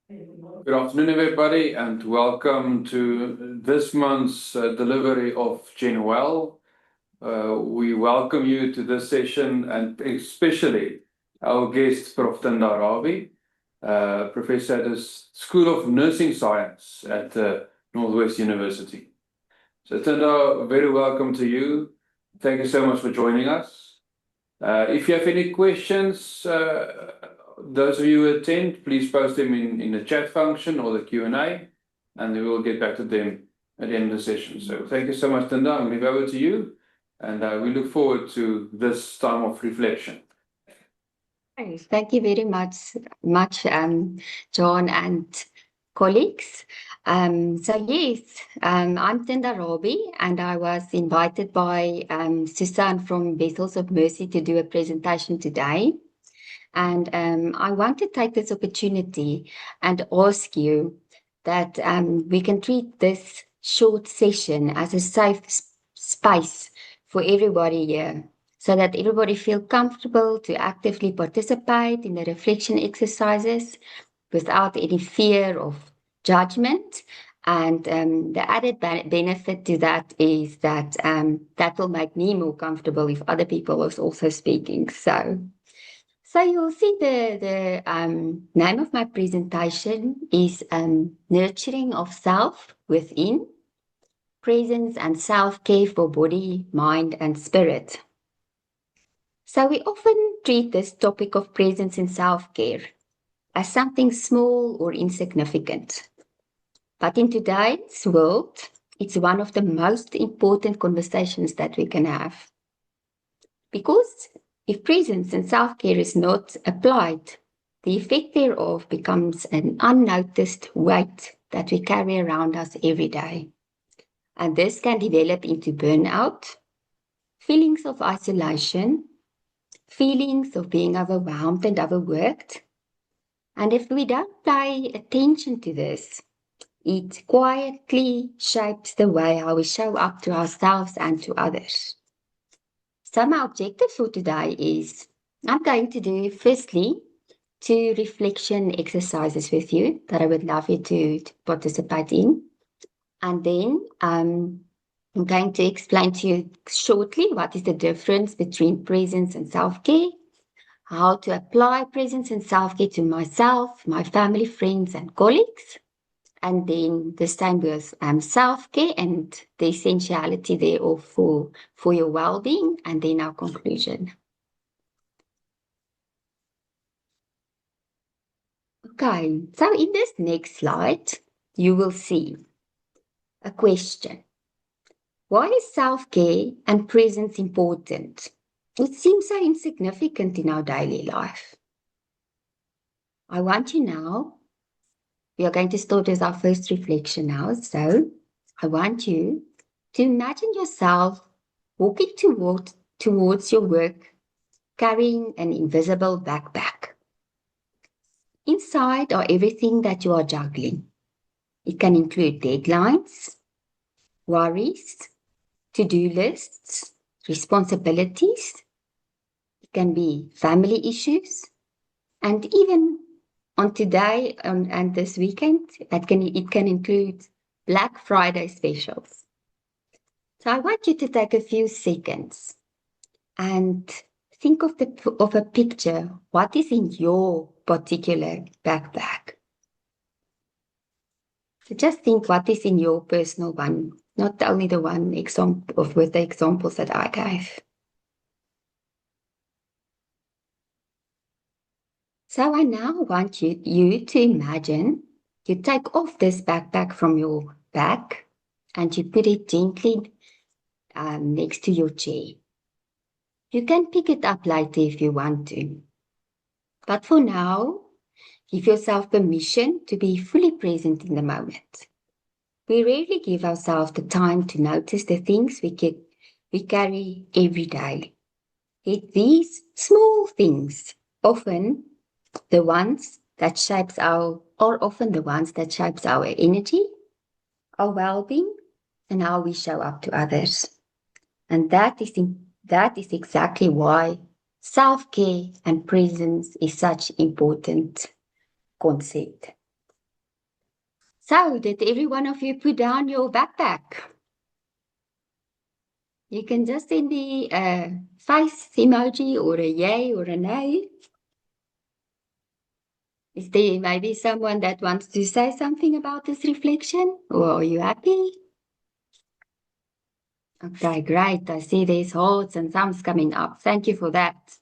Good afternoon, everybody, and welcome to this month's delivery of Genuel. We welcome you to this session, and especially our guest, Prof. Tinda, Rabie, professor at the School of Nursing Science at Northwest University. So, Tinda, very welcome to you. Thank you so much for joining us. If you have any questions, those of you who attend, please post them in the chat function or the Q&A, and we will get back to them at the end of the session. So thank you so much, Tinda. I'll leave over to you, and we look forward to this time of reflection. Thank you very much, John and colleagues. I'm Tinda Rabie, and I was invited by Susan from Vessels of Mercy to do a presentation today. And I want to take this opportunity and ask you that we can treat this short session as a safe space for everybody here, so that everybody feel comfortable to actively participate in the reflection exercises without any fear of judgment. And the added benefit to that is that that will make me more comfortable if other people are also speaking. So you'll see the name of my presentation is Nurturing of Self Within, Presence and Self-Care for Body, Mind and Spirit. So we often treat this topic of presence and self-care as something small or insignificant. But in today's world, it's one of the most important conversations that we can have. Because if presence and self-care is not applied, the effect thereof becomes an unnoticed weight that we carry around us every day. And this can develop into burnout, feelings of isolation, feelings of being overwhelmed and overworked. And if we don't pay attention to this, it quietly shapes the way how we show up to ourselves and to others. So my objective for today is I'm going to do firstly 2 reflection exercises with you that I would love you to participate in. And then I'm going to explain to you shortly what is the difference between presence and self-care, how to apply presence and self-care to myself, my family, friends, and colleagues. And then the same with self-care and the essentiality thereof for your well-being, and then our conclusion. Okay, so in this next slide, you will see a question. Why is self-care and presence important? It seems so insignificant in our daily life. I want you now, we are going to start with our first reflection now. So I want you to imagine yourself walking towards your work, carrying an invisible backpack. Inside are everything that you are juggling. It can include deadlines, worries, to-do lists, responsibilities. It can be family issues, and even on today and this weekend, it can include Black Friday specials. So I want you to take a few seconds and think of a picture. What is in your particular backpack? So just think what is in your personal one, not only the one with the examples that I gave. So I now want you to imagine you take off this backpack from your back and you put it gently next to your chair. You can pick it up later if you want to. But for now, give yourself permission to be fully present in the moment. We rarely give ourselves the time to notice the things we carry every day. Yet these small things often the ones that shapes our energy, our well-being, and how we show up to others. And that is exactly why self-care and presence is such important concept. So, did every one of you put down your backpack? You can just send the face emoji or a yay or a nay. Is there maybe someone that wants to say something about this reflection? Or are you happy? Okay, great. I see there's hearts and thumbs coming up. Thank you for that.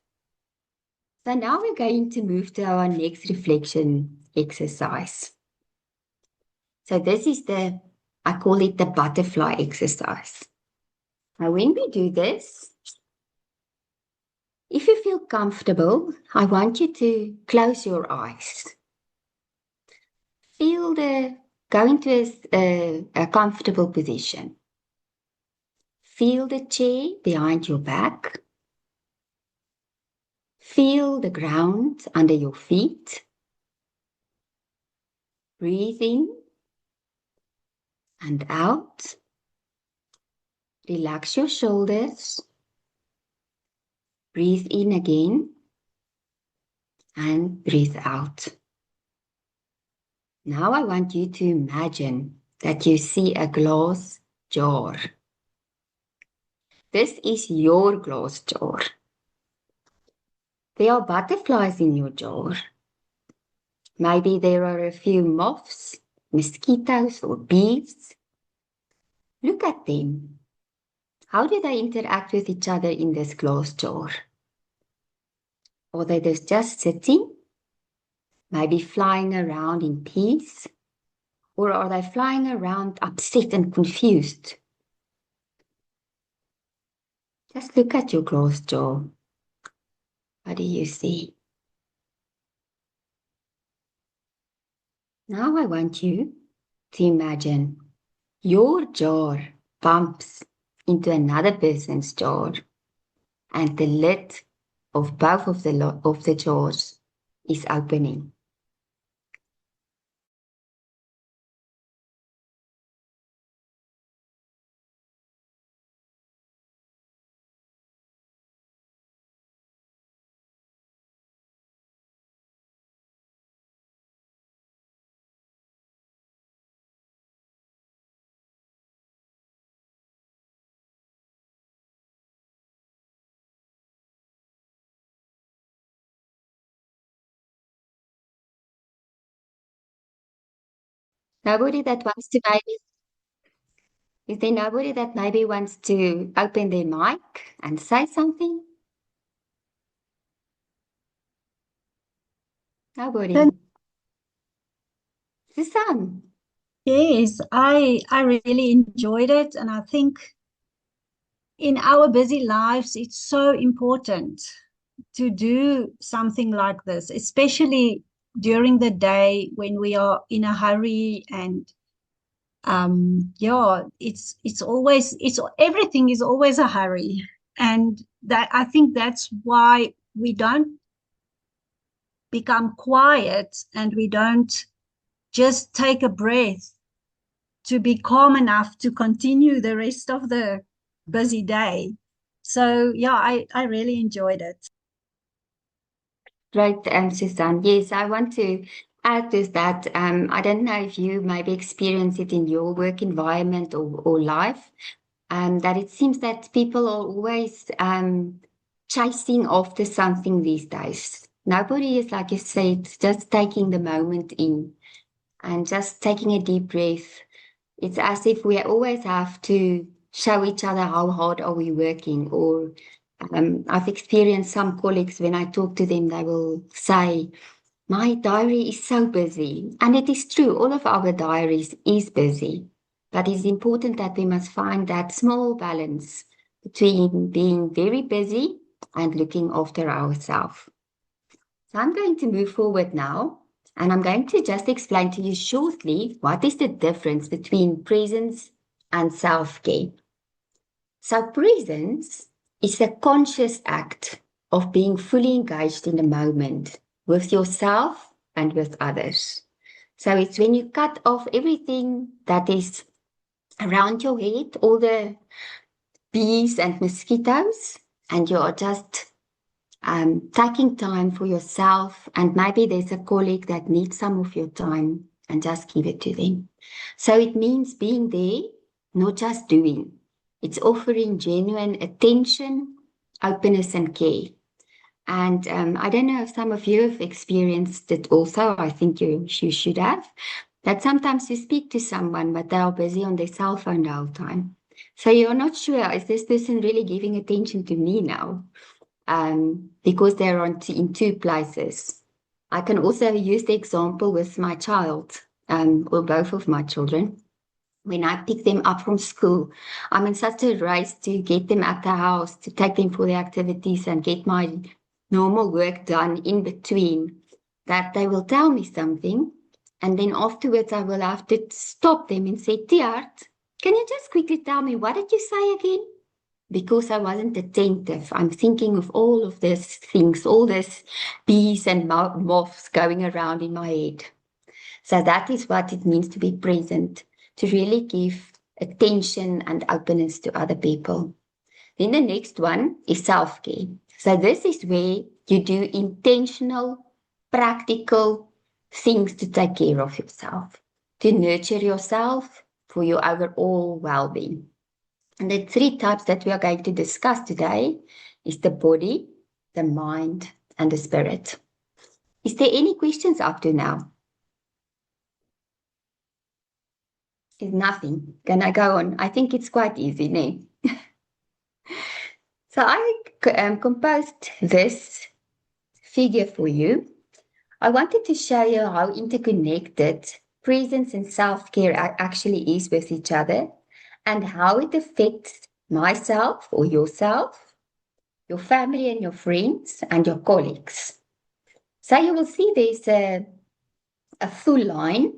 So now we're going to move to our next reflection exercise. So this is I call it the butterfly exercise. Now when we do this, if you feel comfortable, I want you to close your eyes. Go into a comfortable position. Feel the chair behind your back. Feel the ground under your feet. Breathe in and out. Relax your shoulders. Breathe in again and breathe out. Now I want you to imagine that you see a glass jar. This is your glass jar. There are butterflies in your jar. Maybe there are a few moths, mosquitoes, or bees. Look at them. How do they interact with each other in this glass jar? Are they just sitting? Maybe flying around in peace? Or are they flying around upset and confused? Just look at your glass jar. What do you see? Now I want you to imagine your jar bumps into another person's jar and the lid of both of the jars is opening. Nobody that wants to maybe, is there nobody that maybe wants to open their mic and say something? Nobody. Susan. Yes, I really enjoyed it, and I think in our busy lives it's so important to do something like this, especially during the day when we are in a hurry and yeah, it's always everything is always a hurry, and that I think that's why we don't become quiet and we don't just take a breath to be calm enough to continue the rest of the busy day. So yeah, I really enjoyed it. Right, Susan. Yes, I want to add to that. I don't know if you maybe experience it in your work environment or life, that it seems that people are always chasing after something these days. Nobody is, like you said, just taking the moment in and just taking a deep breath. It's as if we always have to show each other how hard are we working. Or I've experienced some colleagues, when I talk to them, they will say, my diary is so busy. And it is true, all of our diaries is busy. But it's important that we must find that small balance between being very busy and looking after ourselves. So I'm going to move forward now, and I'm going to just explain to you shortly what is the difference between presence and self-care. So presence is a conscious act of being fully engaged in the moment with yourself and with others. So it's when you cut off everything that is around your head, all the bees and mosquitoes, and you are just taking time for yourself, and maybe there's a colleague that needs some of your time, and just give it to them. So it means being there, not just doing. It's offering genuine attention, openness, and care. And I don't know if some of you have experienced it also. I think you should have. That sometimes you speak to someone, but they are busy on their cell phone the whole time. So you're not sure, is this person really giving attention to me now? Because they're in two places. I can also use the example with my child, or both of my children. When I pick them up from school, I'm in such a race to get them at the house, to take them for the activities and get my normal work done in between, that they will tell me something. And then afterwards, I will have to stop them and say, Tiart, can you just quickly tell me, what did you say again? Because I wasn't attentive. I'm thinking of all of these things, all these bees and moths going around in my head. So that is what it means to be present, to really give attention and openness to other people. Then the next one is self-care. So this is where you do intentional, practical things to take care of yourself, to nurture yourself for your overall well-being. And the three types that we are going to discuss today is the body, the mind, and the spirit. Is there any questions up to now? Is nothing. Can I go on? I think it's quite easy, no? So I composed this figure for you. I wanted to show you how interconnected presence and self-care actually is with each other, and how it affects myself or yourself, your family and your friends, and your colleagues. So you will see there's a full line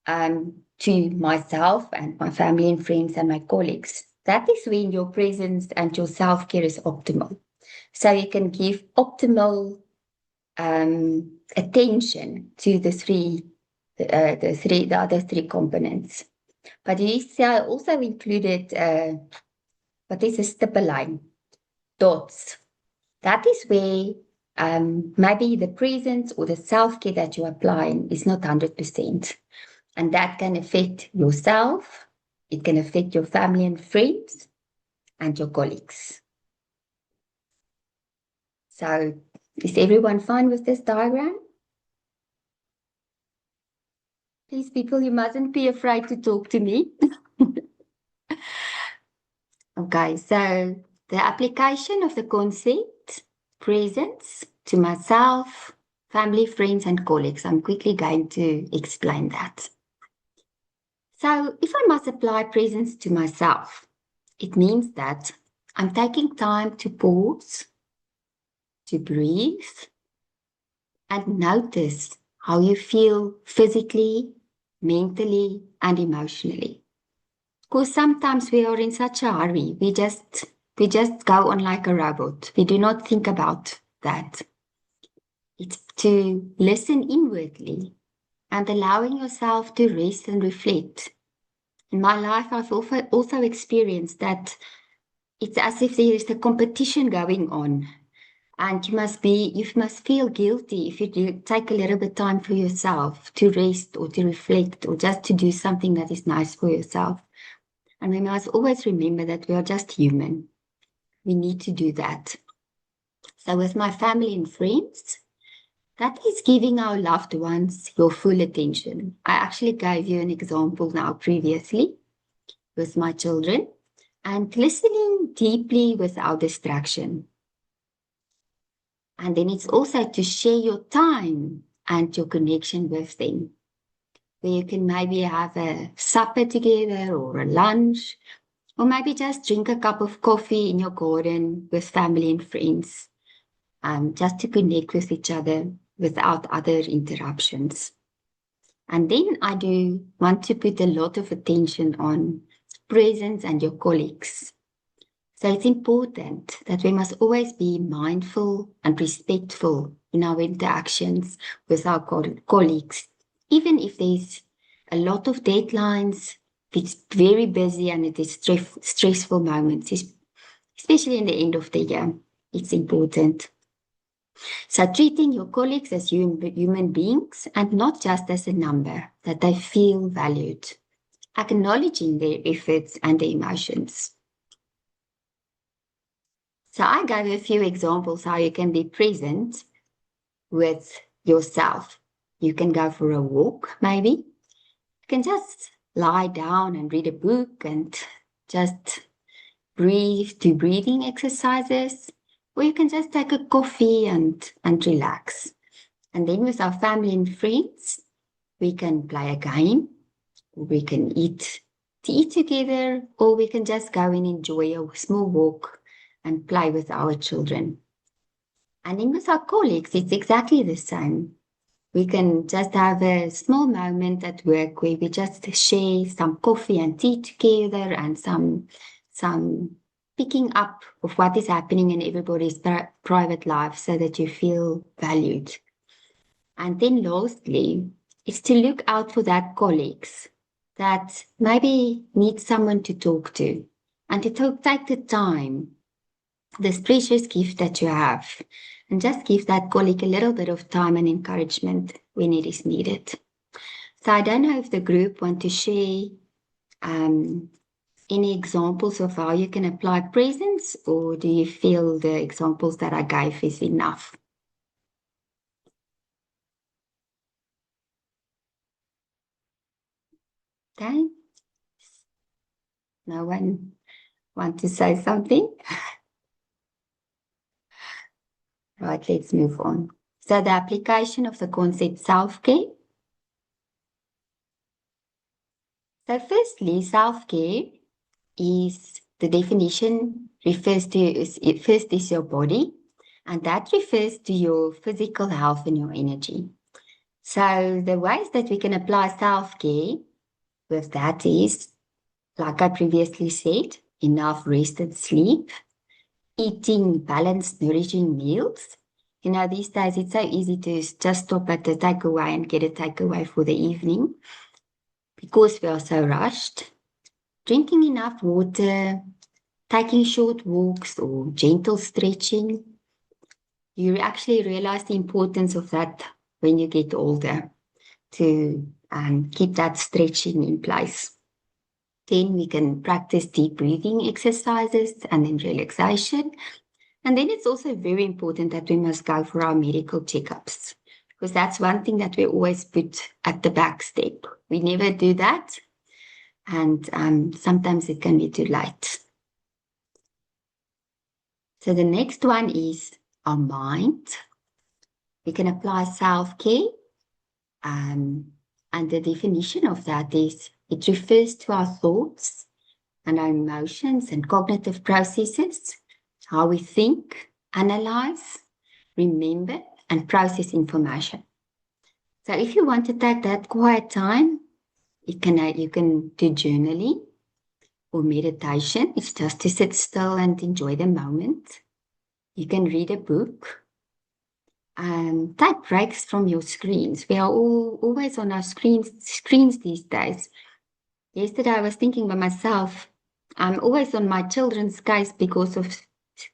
to myself and my family and friends and my colleagues. That is when your presence and your self-care is optimal. So you can give optimal attention to the other three components. But you see, I also included what is a stipple line, dots. That is where maybe the presence or the self-care that you're applying is not 100%. And that can affect yourself, it can affect your family and friends, and your colleagues. So, is everyone fine with this diagram? Please, people, you mustn't be afraid to talk to me. Okay, so the application of the concept, presence, to myself, family, friends, and colleagues. I'm quickly going to explain that. So if I must apply presence to myself, it means that I'm taking time to pause, to breathe, and notice how you feel physically, mentally, and emotionally. Because sometimes we are in such a hurry, we just go on like a robot. We do not think about that. It's to listen inwardly and allowing yourself to rest and reflect. In my life, I've also experienced that it's as if there is a competition going on, and you must feel guilty if you do take a little bit of time for yourself to rest or to reflect or just to do something that is nice for yourself. And we must always remember that we are just human. We need to do that. So with my family and friends, that is giving our loved ones your full attention. I actually gave you an example now previously with my children, and listening deeply without distraction. And then it's also to share your time and your connection with them, where you can maybe have a supper together or a lunch, or maybe just drink a cup of coffee in your garden with family and friends, just to connect with each other without other interruptions. And then I do want to put a lot of attention on presence and your colleagues. So it's important that we must always be mindful and respectful in our interactions with our colleagues, even if there's a lot of deadlines, if it's very busy and it is stressful moments, especially in the end of the year. It's important. So treating your colleagues as human beings and not just as a number, that they feel valued, acknowledging their efforts and their emotions. So I gave a few examples how you can be present with yourself. You can go for a walk, maybe. You can just lie down and read a book and just do breathing exercises. Or you can just take a coffee and relax. And then with our family and friends, we can play a game, we can eat together, or we can just go and enjoy a small walk and play with our children. And then with our colleagues, it's exactly the same. We can just have a small moment at work where we just share some coffee and tea together and some picking up of what is happening in everybody's private life so that you feel valued. And then lastly, is to look out for that colleagues that maybe need someone to talk to and to take the time, this precious gift that you have, and just give that colleague a little bit of time and encouragement when it is needed. So I don't know if the group want to share any examples of how you can apply presence, or do you feel the examples that I gave is enough? Okay. No one want to say something? Right, let's move on. So the application of the concept self-care. So firstly, self-care is the definition refers to, first is your body, and that refers to your physical health and your energy. So the ways that we can apply self-care with that is, like I previously said, enough rest and sleep, eating balanced, nourishing meals. You know, these days it's so easy to just stop at the takeaway and get a takeaway for the evening because we are so rushed. Drinking enough water, taking short walks or gentle stretching. You actually realize the importance of that when you get older, to keep that stretching in place. Then we can practice deep breathing exercises and then relaxation. And then it's also very important that we must go for our medical checkups, because that's one thing that we always put at the back step. We never do that. And sometimes it can be too late. So the next one is our mind. We can apply self-care. And the definition of that is it refers to our thoughts and our emotions and cognitive processes, how we think, analyze, remember, and process information. So if you want to take that quiet time, you can do journaling or meditation. It's just to sit still and enjoy the moment. You can read a book. Take breaks from your screens. We are always on our screens these days. Yesterday I was thinking by myself, I'm always on my children's case because of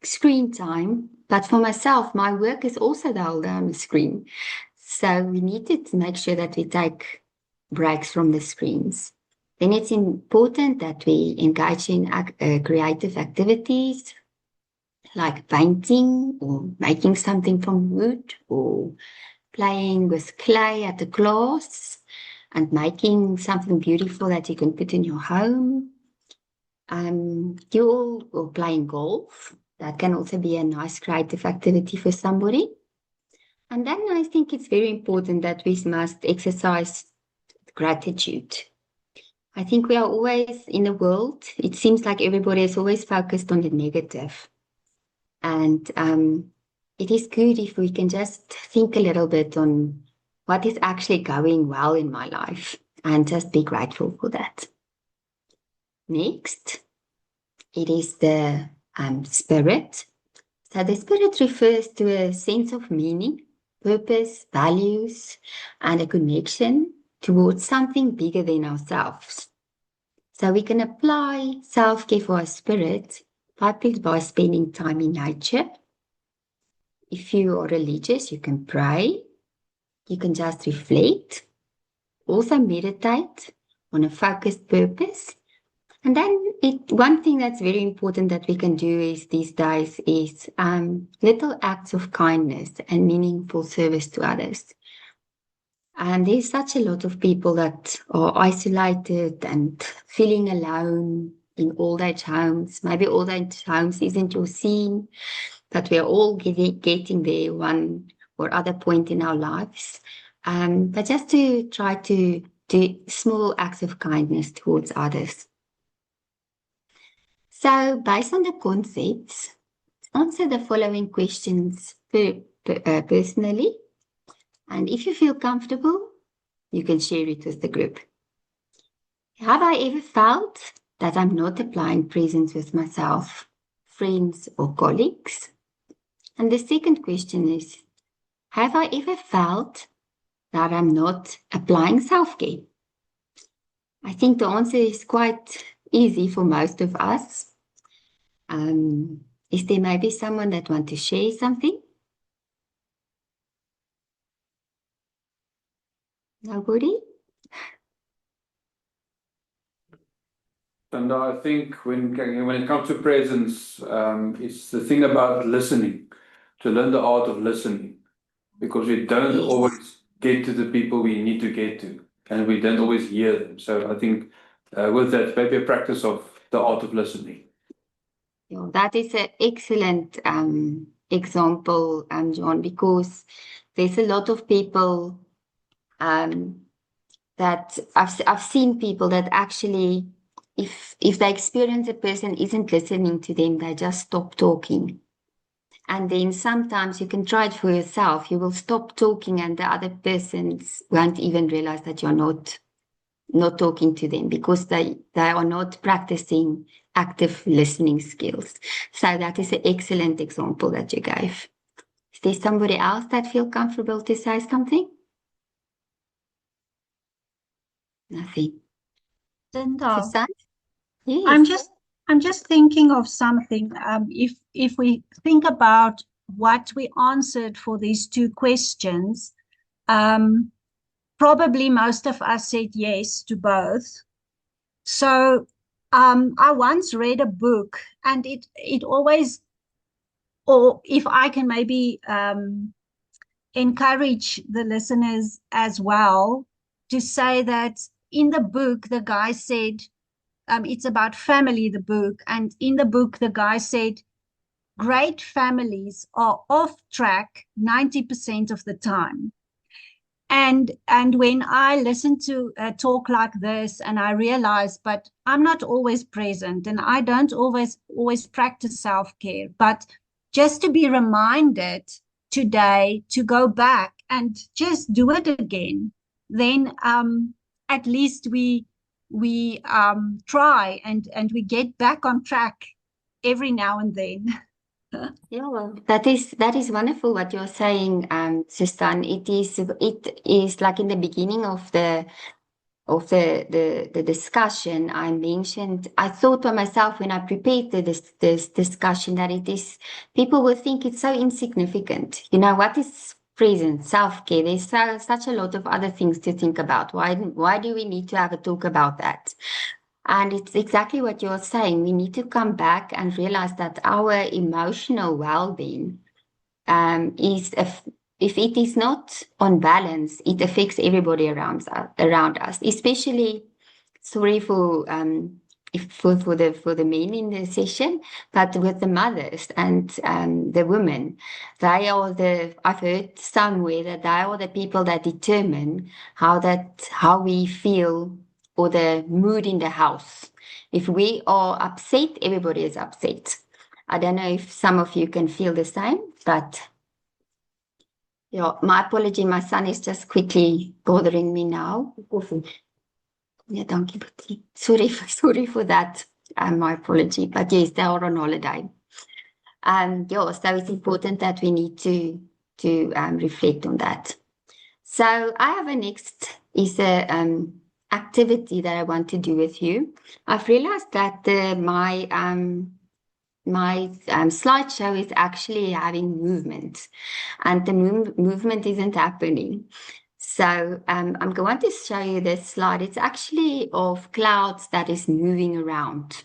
screen time, but for myself, my work is also the whole day on the screen. So we need to make sure that we take breaks from the screens. Then it's important that we engage in creative activities like painting or making something from wood or playing with clay at the class and making something beautiful that you can put in your home. Or playing golf. That can also be a nice creative activity for somebody. And then I think it's very important that we must exercise gratitude. I think we are always in the world, it seems like everybody is always focused on the negative. And it is good if we can just think a little bit on what is actually going well in my life and just be grateful for that. Next, it is the spirit. So the spirit refers to a sense of meaning, purpose, values, and a connection towards something bigger than ourselves. So we can apply self-care for our spirit by spending time in nature, If you are religious, you can pray. You can just reflect. Also meditate on a focused purpose. And then one thing that's very important that we can do is these days is little acts of kindness and meaningful service to others. And there's such a lot of people that are isolated and feeling alone in old age homes. Maybe old age homes isn't your scene, but we're all getting there one or other point in our lives. But just to try to do small acts of kindness towards others. So based on the concepts, answer the following questions personally. And if you feel comfortable, you can share it with the group. Have I ever felt that I'm not applying presence with myself, friends, or colleagues? And the second question is, have I ever felt that I'm not applying self-care? I think the answer is quite easy for most of us. Is there maybe someone that wants to share something? Nobody? And I think when it comes to presence, it's the thing about listening, to learn the art of listening, because we don't always get to the people we need to get to, and we don't always hear them. So I think with that, maybe a practice of the art of listening. Yeah, that is an excellent example, John, because there's a lot of people that I've seen people that actually, if they experience a person isn't listening to them, they just stop talking. And then sometimes you can try it for yourself. You will stop talking and the other persons won't even realize that you're not talking to them because they are not practicing active listening skills. So that is an excellent example that you gave. Is there somebody else that feel comfortable to say something? Nothing. Tinda, Susan? Yes. I'm just thinking of something. If we think about what we answered for these two questions, probably most of us said yes to both. So I once read a book, and it always, or if I can maybe encourage the listeners as well to say that in the book, the guy said, it's about family, the book. And in the book, the guy said, great families are off track 90% of the time. And when I listen to a talk like this, and I realize, but I'm not always present, and I don't always practice self-care, but just to be reminded today to go back and just do it again, then at least we try and we get back on track every now and then. Yeah, well, that is wonderful what you're saying, Susan. It is like in the beginning of the discussion I mentioned. I thought to myself when I prepared this discussion that it is people will think it's so insignificant. You know, what is presence, self-care? There's such a lot of other things to think about. Why do we need to have a talk about that? And it's exactly what you're saying. We need to come back and realize that our emotional well-being is if it is not on balance, it affects everybody around us. Especially, sorry for for the men in the session, but with the mothers and the women, they are I've heard somewhere that they are the people that determine how we feel or the mood in the house. If we are upset, everybody is upset. I don't know if some of you can feel the same, but yeah, my apology. My son is just quickly bothering me now. Yeah, dankie, Boetie. Sorry for that. My apology. But yes, they are on holiday. Yeah, so it's important that we need to reflect on that. So I have a next is a activity that I want to do with you. I've realized that my my slideshow is actually having movement, and the movement isn't happening. So I'm going to show you this slide. It's actually of clouds that is moving around.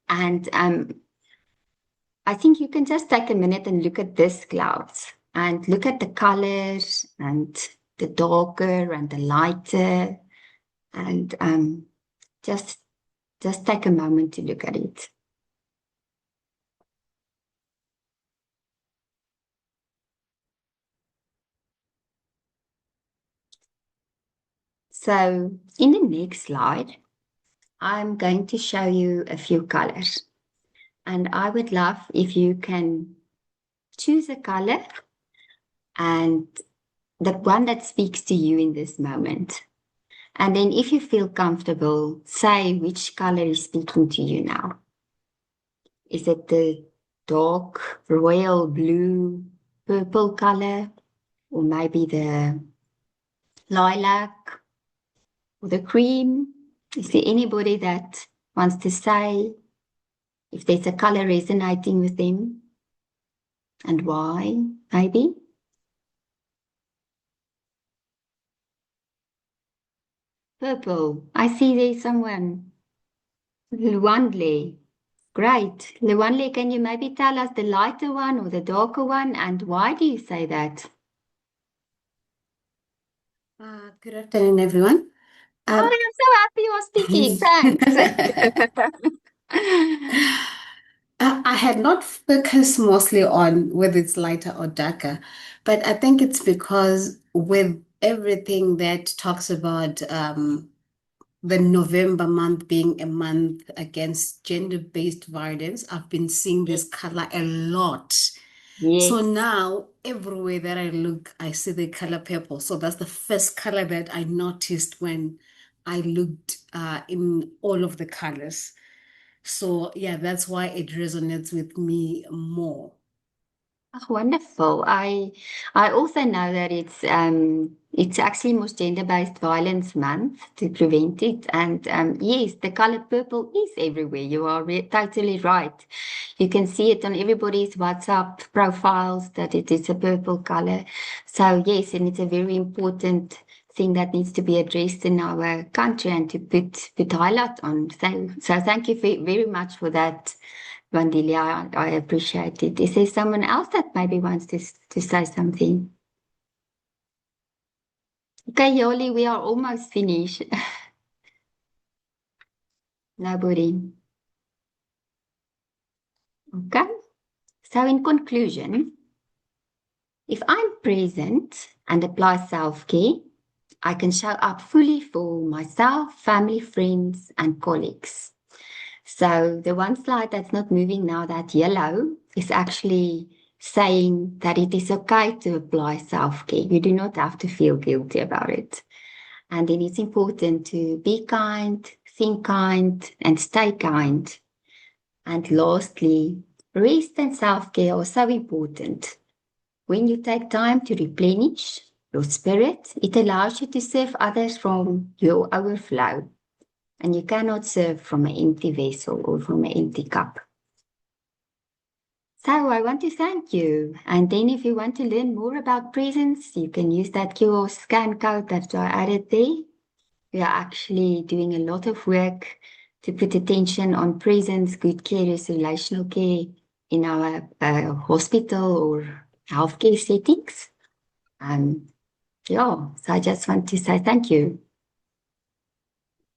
And I think you can just take a minute and look at this clouds and look at the colors and the darker and the lighter, and just take a moment to look at it. So in the next slide, I'm going to show you a few colors, and I would love if you can choose a color and the one that speaks to you in this moment. And then if you feel comfortable, say which color is speaking to you now. Is it the dark royal blue, purple color, or maybe the lilac or the cream? Is there anybody that wants to say if there's a color resonating with them and why, maybe? Purple. I see there's someone. Luanle. Great. Luanle, can you maybe tell us the lighter one or the darker one, and why do you say that? Good afternoon, everyone. Oh, I'm so happy you're speaking. Thanks. I had not focused mostly on whether it's lighter or darker, but I think it's because with everything that talks about the November month being a month against gender-based violence, I've been seeing this color a lot. So Yes. now everywhere that I look, I see the color purple. So that's the first color that I noticed when I looked in all of the colors. So yeah, that's why it resonates with me more. Oh, wonderful. I also know that it's actually most gender-based violence month to prevent it. And yes, the color purple is everywhere. You are totally right. You can see it on everybody's WhatsApp profiles that it is a purple color. So yes, and it's a very important thing that needs to be addressed in our country and to put highlight on. So thank you very much for that. Vandilia, I appreciate it. Is there someone else that maybe wants to say something? Okay, Yoli, we are almost finished. Nobody. Okay. So in conclusion, if I'm present and apply self-care, I can show up fully for myself, family, friends, and colleagues. So the one slide that's not moving now, that yellow, is actually saying that it is okay to apply self-care. You do not have to feel guilty about it. And then it's important to be kind, think kind, and stay kind. And lastly, rest and self-care are so important. When you take time to replenish your spirit, it allows you to serve others from your overflow. And you cannot serve from an empty vessel or from an empty cup. So I want to thank you. And then if you want to learn more about presence, you can use that QR scan code that I added there. We are actually doing a lot of work to put attention on presence, good care is relational care in our hospital or healthcare settings. Yeah, so I just want to say thank you.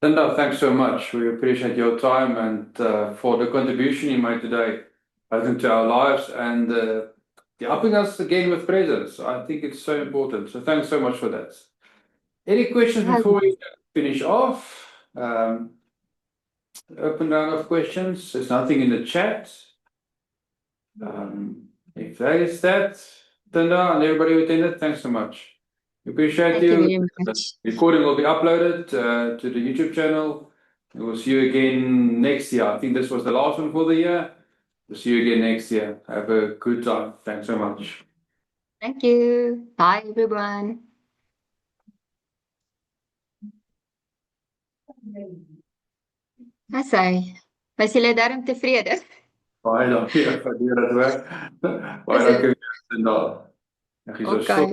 Tinda, thanks so much. We appreciate your time and for the contribution you made today, both into our lives and helping us again with presence. I think it's so important. So thanks so much for that. Any questions before we finish off? Open round of questions. There's nothing in the chat. If that is that, Tinda and everybody who attended, thanks so much. We appreciate Thank you very much. The recording will be uploaded to the YouTube channel. We will see you again next year. I think this was the last one for the year. We'll see you again next year. Have a good time. Thanks so much. Thank you. Bye, everyone. Asai, was julle darm tevrede? Baie dankie vir dit hoor. Baie Is dit- dankie vir dit. Ek is so Okay.